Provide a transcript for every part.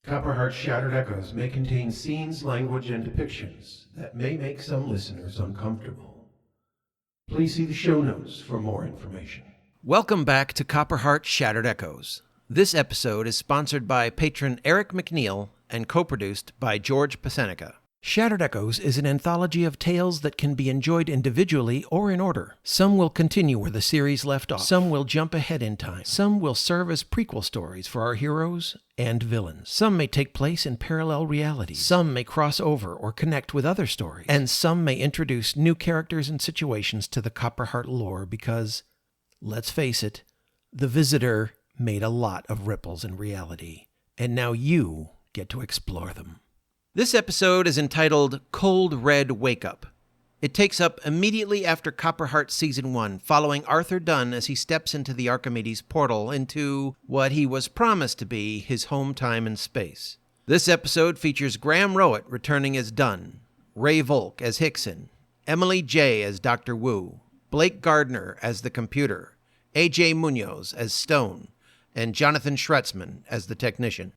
Copperheart Shattered Echoes may contain scenes, language, and depictions that may make some listeners uncomfortable. Please see the show notes for more information. Welcome back to Copperheart Shattered Echoes. This episode is sponsored by patron Eric McNeil and co-produced by George Pecenica. Shattered Echoes is an anthology of tales that can be enjoyed individually or in order. Some will continue where the series left off. Some will jump ahead in time. Some will serve as prequel stories for our heroes and villains. Some may take place in parallel realities. Some may cross over or connect with other stories. And some may introduce new characters and situations to the Copperheart lore because, let's face it, the Visitor made a lot of ripples in reality. And now you get to explore them. This episode is entitled Cold Red Wake Up. It takes up immediately after Copperheart Season 1, following Arthur Dunn as he steps into the Archimedes portal into what he was promised to be his home time and space. This episode features Graham Rowat returning as Dunn, Ray Volk as Hickson, Emily J. as Dr. Wu, Blake Gardner as the computer, A.J. Munoz as Stone, and Jonathon Schretzman as the technician.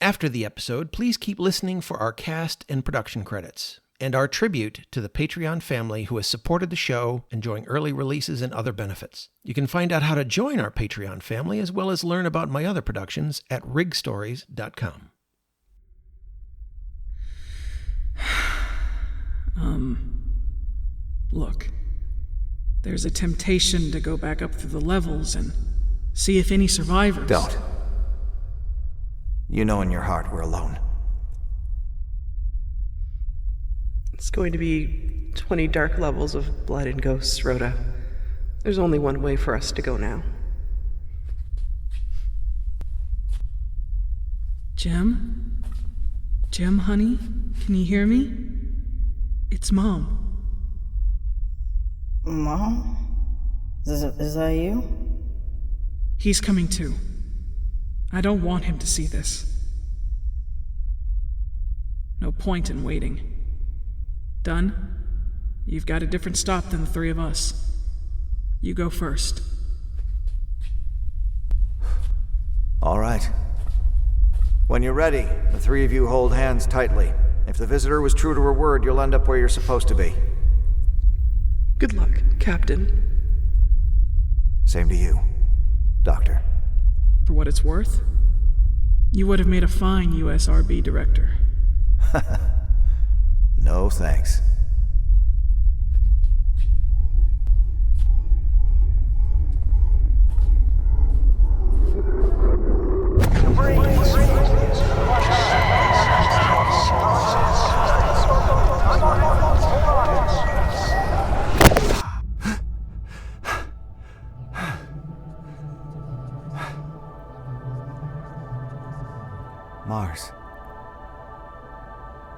After the episode, please keep listening for our cast and production credits, and our tribute to the Patreon family who has supported the show, enjoying early releases and other benefits. You can find out how to join our Patreon family, as well as learn about my other productions at riggstories.com. Look, there's a temptation to go back up through the levels and see if any survivors... Don't. You know in your heart we're alone. It's going to be 20 dark levels of blood and ghosts, Roda. There's only one way for us to go now. Jem? Jem, honey? Can you hear me? It's Mom. Mom? Is that you? He's coming too. I don't want him to see this. No point in waiting. Dunn, you've got a different stop than the three of us. You go first. All right. When you're ready, the three of you hold hands tightly. If the Visitor was true to her word, you'll end up where you're supposed to be. Good luck, Captain. Same to you, Doctor. For what it's worth, you would have made a fine USRB director. No thanks.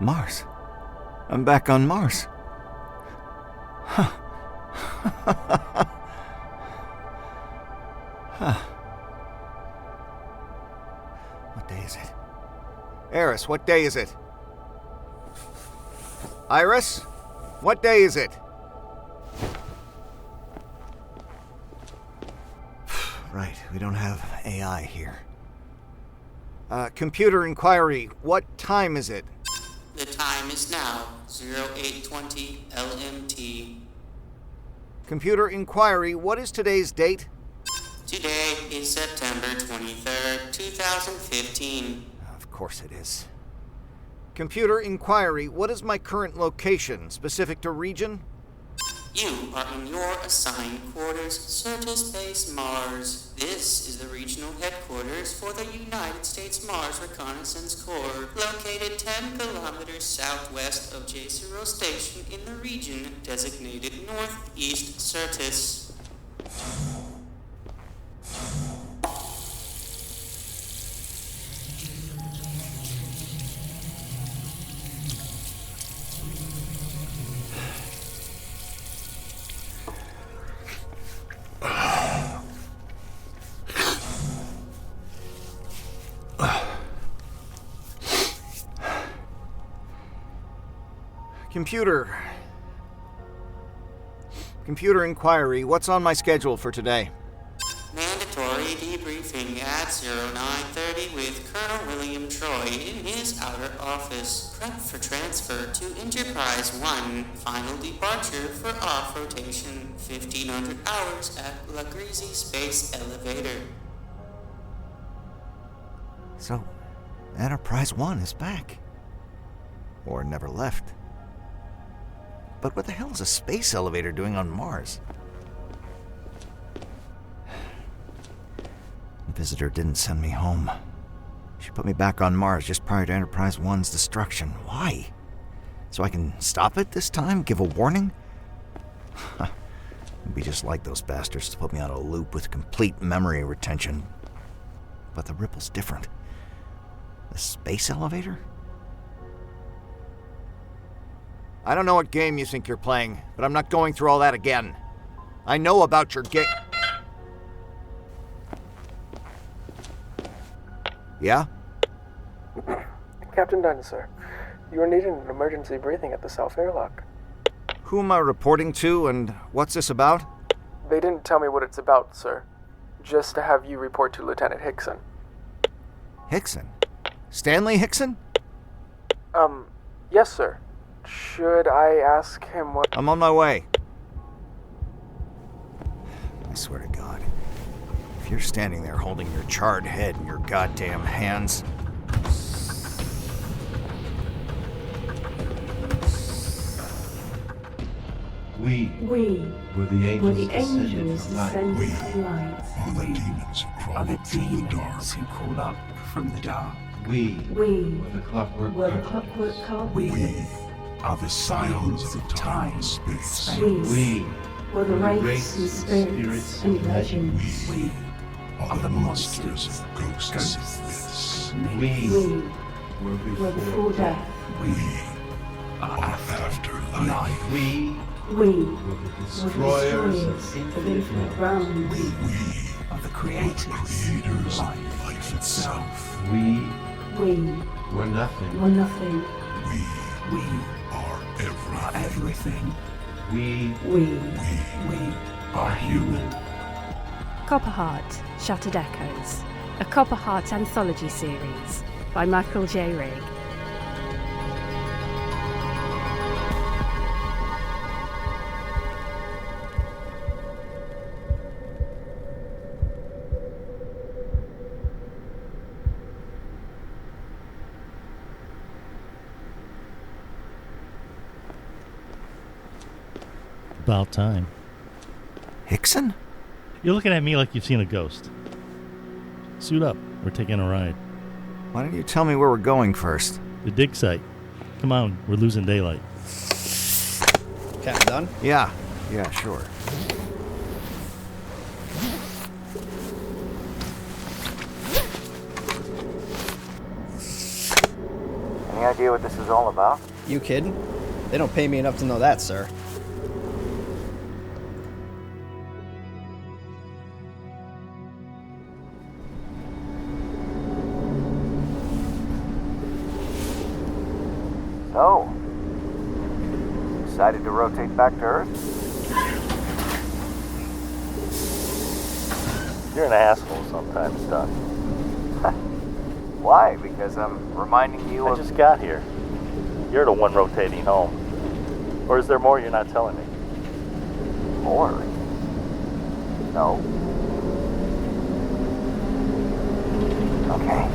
Mars. I'm back on Mars. Huh. What day is it? Eris, what day is it? Iris, what day is it? Right, we don't have AI here. Computer inquiry, what time is it? The time is now 0820 LMT. Computer inquiry, what is today's date? Today is September 23rd, 2015. Of course it is. Computer inquiry, what is my current location, specific to region? You are in your assigned quarters, Certus Base Mars. This is the regional headquarters for the United States Mars Reconnaissance Corps, located 10 kilometers southwest of J0 Station in the region designated Northeast Certus. Computer inquiry, what's on my schedule for today? Mandatory debriefing at 0930 with Colonel William Troy in his outer office. Prep for transfer to Enterprise 1. Final departure for off-rotation. 1500 hours at La Greasy Space Elevator. So, Enterprise 1 is back. Or never left. But what the hell is a space elevator doing on Mars? The visitor didn't send me home. She put me back on Mars just prior to Enterprise 1's destruction. Why? So I can stop it this time? Give a warning? It'd be just like those bastards to put me on a loop with complete memory retention. But the ripple's different. The space elevator? I don't know what game you think you're playing, but I'm not going through all that again. I know about your game. Yeah? Captain Dunn, sir. You are needing an emergency briefing at the South Airlock. Who am I reporting to, and what's this about? They didn't tell me what it's about, sir. Just to have you report to Lieutenant Hickson. Hickson? Stanley Hickson? Yes, sir. Should I ask him what... I'm on my way. I swear to God, if you're standing there holding your charred head in your goddamn hands... We were the angels descended from light. Are the demons who crawl up from the dark. Who crawl up from the dark. We were the clockwork carpenters. We are the scions of time and space. We were the wraiths and spirits and legends. We are the monsters of ghosts and myths. We were before death. We are after life. We were the destroyers of infinite realms. We Are the creators creators of of life itself. We We were nothing. were nothing. We are everything. We We are human. Copperheart, Shattered Echoes, a Copperheart anthology series by Michael J. Rigg. About time. Hickson? You're looking at me like you've seen a ghost. Suit up. We're taking a ride. Why don't you tell me where we're going first? The dig site. Come on, we're losing daylight. Captain Dunn? Yeah, sure. Any idea what this is all about? You kidding? They don't pay me enough to know that, sir. So, decided to rotate back to Earth? You're an asshole sometimes, Dunn. Why? Because I'm reminding you I of... just got here. You're the one rotating home. Or is there more you're not telling me? More? No. Okay.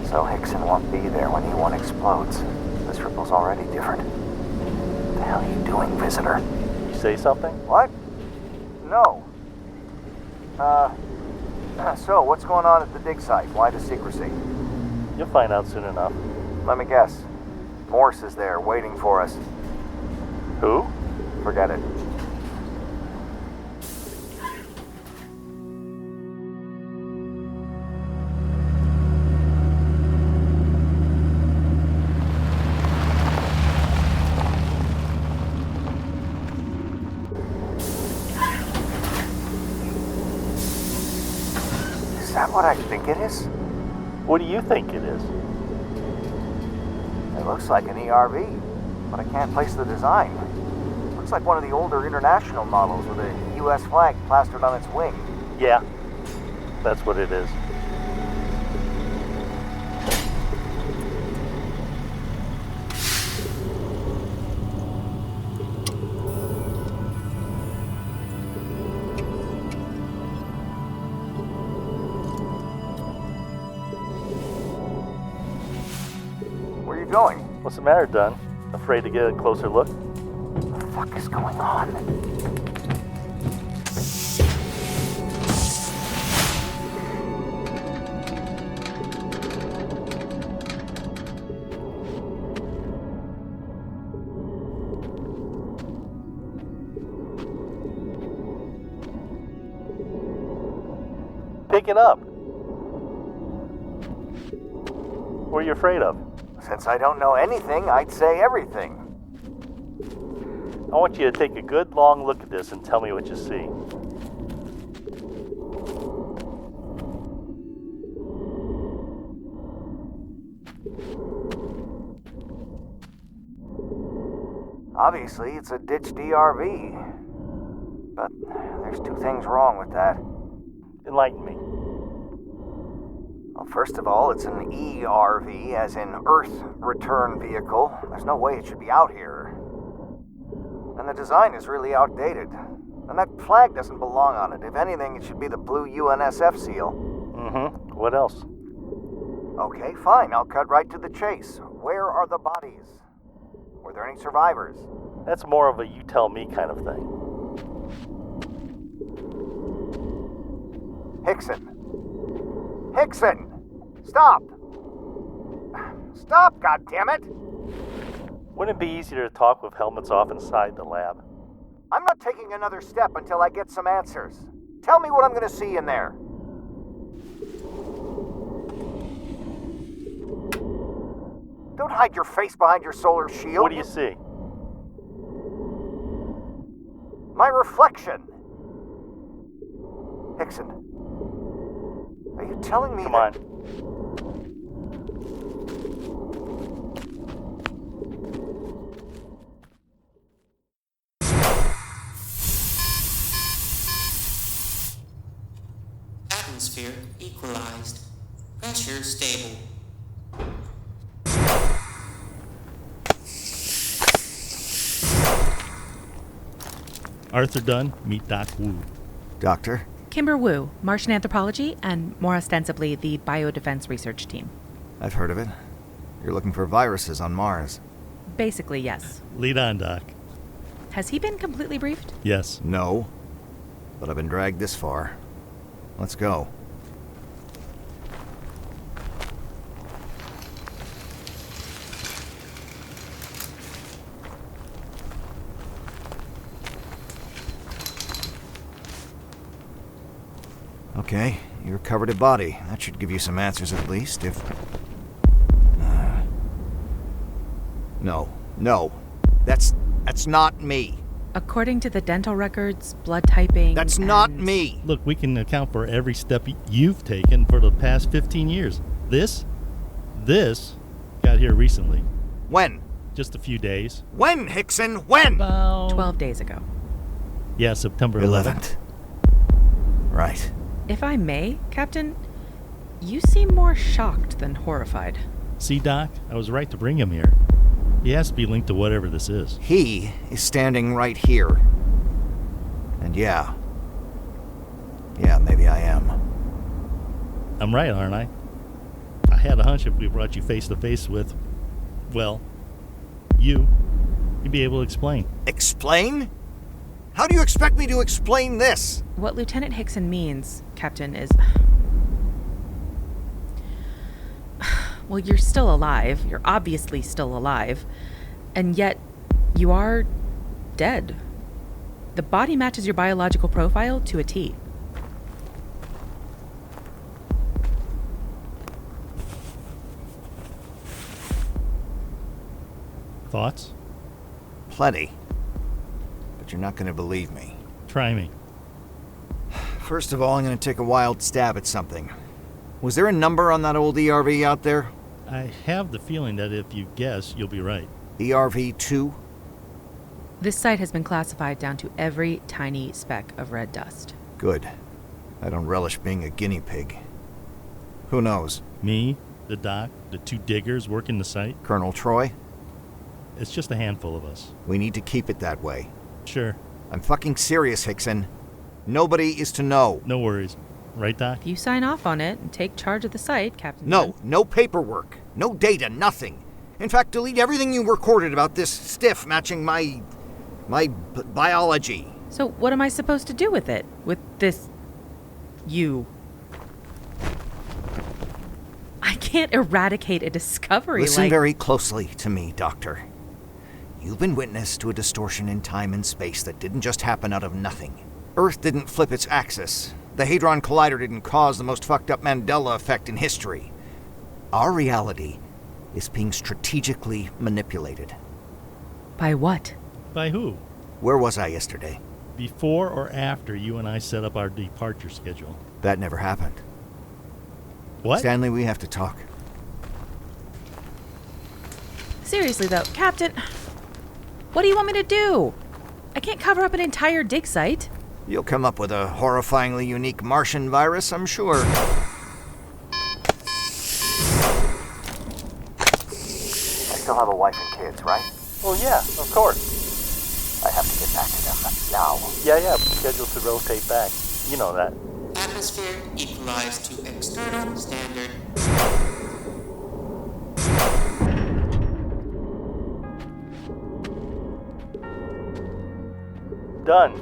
So Hickson won't be there when E1 explodes. This ripple's already different. What the hell are you doing, visitor? You say something? What? No. So what's going on at the dig site? Why the secrecy? You'll find out soon enough. Let me guess. Morse is there, waiting for us. Who? Forget it. Is that what I think it is? What do you think it is? It looks like an ERV, but I can't place the design. Looks like one of the older international models with a U.S. flag plastered on its wing. Yeah, that's what it is. you going? What's the matter, Dunn? Afraid to get a closer look? What the fuck is going on? Pick it up. What are you afraid of? Since I don't know anything, I'd say everything. I want you to take a good long look at this and tell me what you see. Obviously, it's a ditched ERV. But there's two things wrong with that. Enlighten me. Well, first of all, it's an ERV, as in Earth Return Vehicle. There's no way it should be out here. And the design is really outdated. And that flag doesn't belong on it. If anything, it should be the blue UNSF seal. Mm-hmm. What else? Okay, fine. I'll cut right to the chase. Where are the bodies? Were there any survivors? That's more of a you tell me kind of thing. Hickson! Hickson! Stop! Stop, goddammit! Wouldn't it be easier to talk with helmets off inside the lab? I'm not taking another step until I get some answers. Tell me what I'm gonna see in there. Don't hide your face behind your solar shield. What do you see? My reflection. Hickson, are you telling me Come on. Atmosphere equalized. Pressure stable. Arthur Dunn, meet Doc Wu. Doctor? Kimber Wu, Martian anthropology, and more ostensibly the biodefense research team. I've heard of it. You're looking for viruses on Mars. Basically, yes. Lead on, Doc. Has he been completely briefed? Yes. No. But I've been dragged this far. Let's go. Okay, you recovered a body. That should give you some answers at least, if... No. That's not me. According to the dental records, blood typing... That's not me! Look, we can account for every step you've taken for the past 15 years. This got here recently. When? Just a few days. When, Hickson? When? About 12 days ago. Yeah, September 11th. Right. If I may, Captain, you seem more shocked than horrified. See, Doc, I was right to bring him here. He has to be linked to whatever this is. He is standing right here. And yeah, maybe I am. I'm right, aren't I? I had a hunch if we brought you face to face with, well, you'd be able to explain. Explain? How do you expect me to explain this? What Lieutenant Hickson means, Captain, is... Well, you're still alive. You're obviously still alive. And yet, you are dead. The body matches your biological profile to a T. Thoughts? Plenty. But you're not going to believe me. Try me. First of all, I'm going to take a wild stab at something. Was there a number on that old ERV out there? I have the feeling that if you guess, you'll be right. ERV 2? This site has been classified down to every tiny speck of red dust. Good. I don't relish being a guinea pig. Who knows? Me, the doc, the 2 diggers working the site. Colonel Troy? It's just a handful of us. We need to keep it that way. Sure. I'm fucking serious, Hickson. Nobody is to know. No worries. Right, Doc? If you sign off on it and take charge of the site, Captain No, Dunn. no paperwork. No data, nothing. In fact, delete everything you recorded about this stiff matching my biology. So what am I supposed to do with it? With this... you? I can't eradicate a discovery Listen like... very closely to me, Doctor. You've been witness to a distortion in time and space that didn't just happen out of nothing. Earth didn't flip its axis. The Hadron Collider didn't cause the most fucked up Mandela effect in history. Our reality is being strategically manipulated. By what? By who? Where was I yesterday? Before or after you and I set up our departure schedule? That never happened. What? Stanley, we have to talk. Seriously though, Captain, what do you want me to do? I can't cover up an entire dig site. You'll come up with a horrifyingly unique Martian virus, I'm sure. I still have a wife and kids, right? Well, yeah, of course. I have to get back to them now. Yeah, scheduled to rotate back. You know that. Atmosphere equalized to external standard. Done.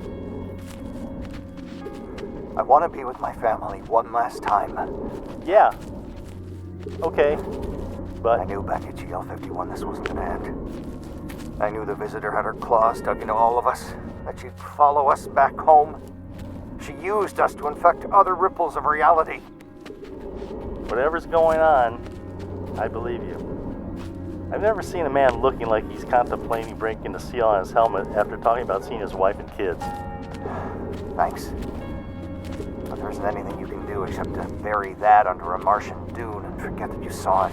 I want to be with my family one last time. Yeah. Okay. But I knew back at GL51 this wasn't gonna end. I knew the visitor had her claws stuck into all of us, that she'd follow us back home. She used us to infect other ripples of reality. whatever's going on, I believe you. I've never seen a man looking like he's contemplating breaking the seal on his helmet after talking about seeing his wife and kids. Thanks. But there isn't anything you can do except to bury that under a Martian dune and forget that you saw it.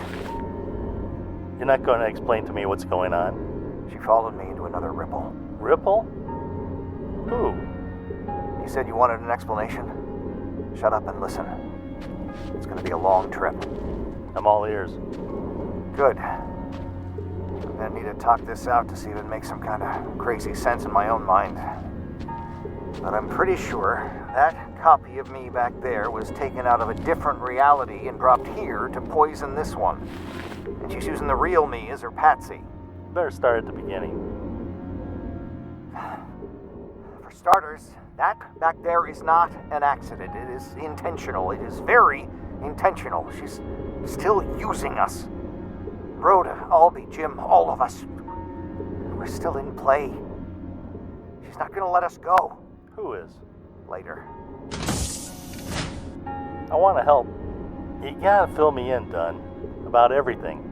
You're not going to explain to me what's going on? She followed me into another ripple. Ripple? Who? You said you wanted an explanation? Shut up and listen. It's going to be a long trip. I'm all ears. Good. I'm going to need to talk this out to see if it makes some kind of crazy sense in my own mind. But I'm pretty sure that copy of me back there was taken out of a different reality and dropped here to poison this one. And she's using the real me as her patsy. Better start at the beginning. For starters, that back there is not an accident. It is intentional. It is very intentional. She's still using us. Roda, Alby, Jim, all of us. We're still in play. She's not gonna let us go. Who is? Later. I want to help. You gotta fill me in, Dunn. About everything.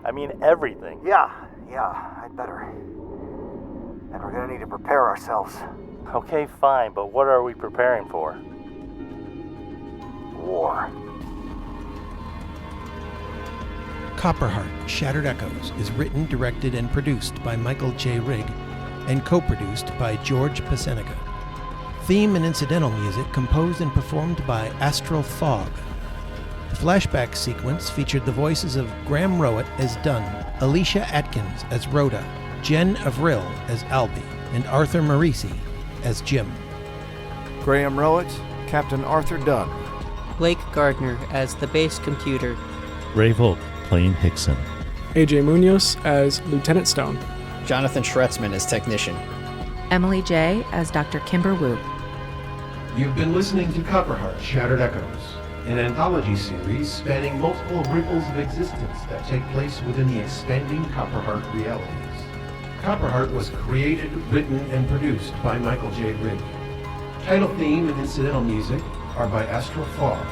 I mean everything. Yeah, I'd better. And we're gonna need to prepare ourselves. Okay, fine, but what are we preparing for? War. Copperheart, Shattered Echoes is written, directed, and produced by Michael J. Rigg and co-produced by George Pecenica. Theme and incidental music composed and performed by Astral Fogg. The flashback sequence featured the voices of Graham Rowat as Dunn, Alicia Atkins as Roda, Jenn Avril as Alby, and Arthur Maurici as Jim. Graham Rowat, Captain Arthur Dunn. Blake Gardner as the base computer. Ray Volk playing Hickson. AJ Munoz as Lieutenant Stone. Jonathan Schretzman as technician. Emily J. as Dr. Kimber Wu. You've been listening to Copperheart, Shattered Echoes, an anthology series spanning multiple ripples of existence that take place within the expanding Copperheart realities. Copperheart was created, written, and produced by Michael J. Rigg. Title theme and incidental music are by Astral Fogg.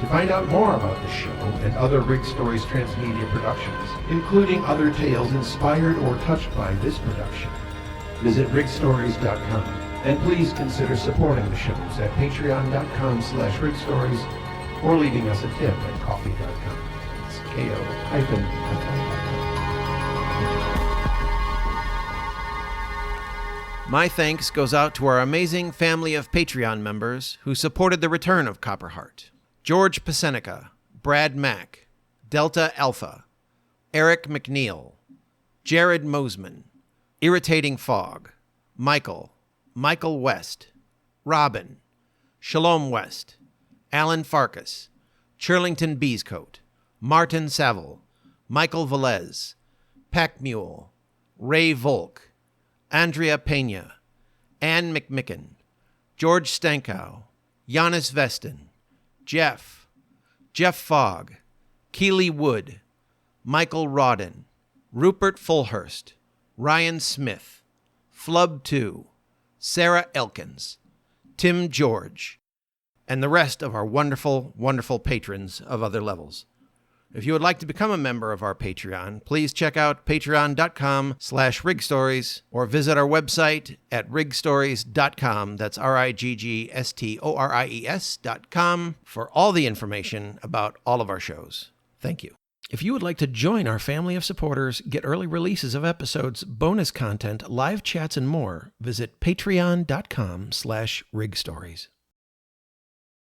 To find out more about the show and other Rigg Stories transmedia productions, including other tales inspired or touched by this production, visit riggstories.com. And please consider supporting the shows at patreon.com/rigstories or leaving us a tip at coffee.com. It's ko-fi.com. My thanks goes out to our amazing family of Patreon members who supported the return of Copperheart. George Pecenica, Brad Mack, Delta Alpha, Eric McNeil, Jared Mosman, Irritating Fog, Michael West, Robin, Shalom West, Alan Farkas, Churlington Beescoat, Martin Saville, Michael Velez, Pack Mule, Ray Volk, Andrea Pena, Ann McMicken, George Stankow, Giannis Vestin, Jeff Fogg, Keely Wood, Michael Rodden, Rupert Fulhurst, Ryan Smith, Flub 2, Sarah Elkins, Tim George, and the rest of our wonderful, wonderful patrons of other levels. If you would like to become a member of our Patreon, please check out patreon.com/rigstories or visit our website at rigstories.com. That's RIGGSTORIES.com for all the information about all of our shows. Thank you. If you would like to join our family of supporters, get early releases of episodes, bonus content, live chats, and more, visit patreon.com/rigstories.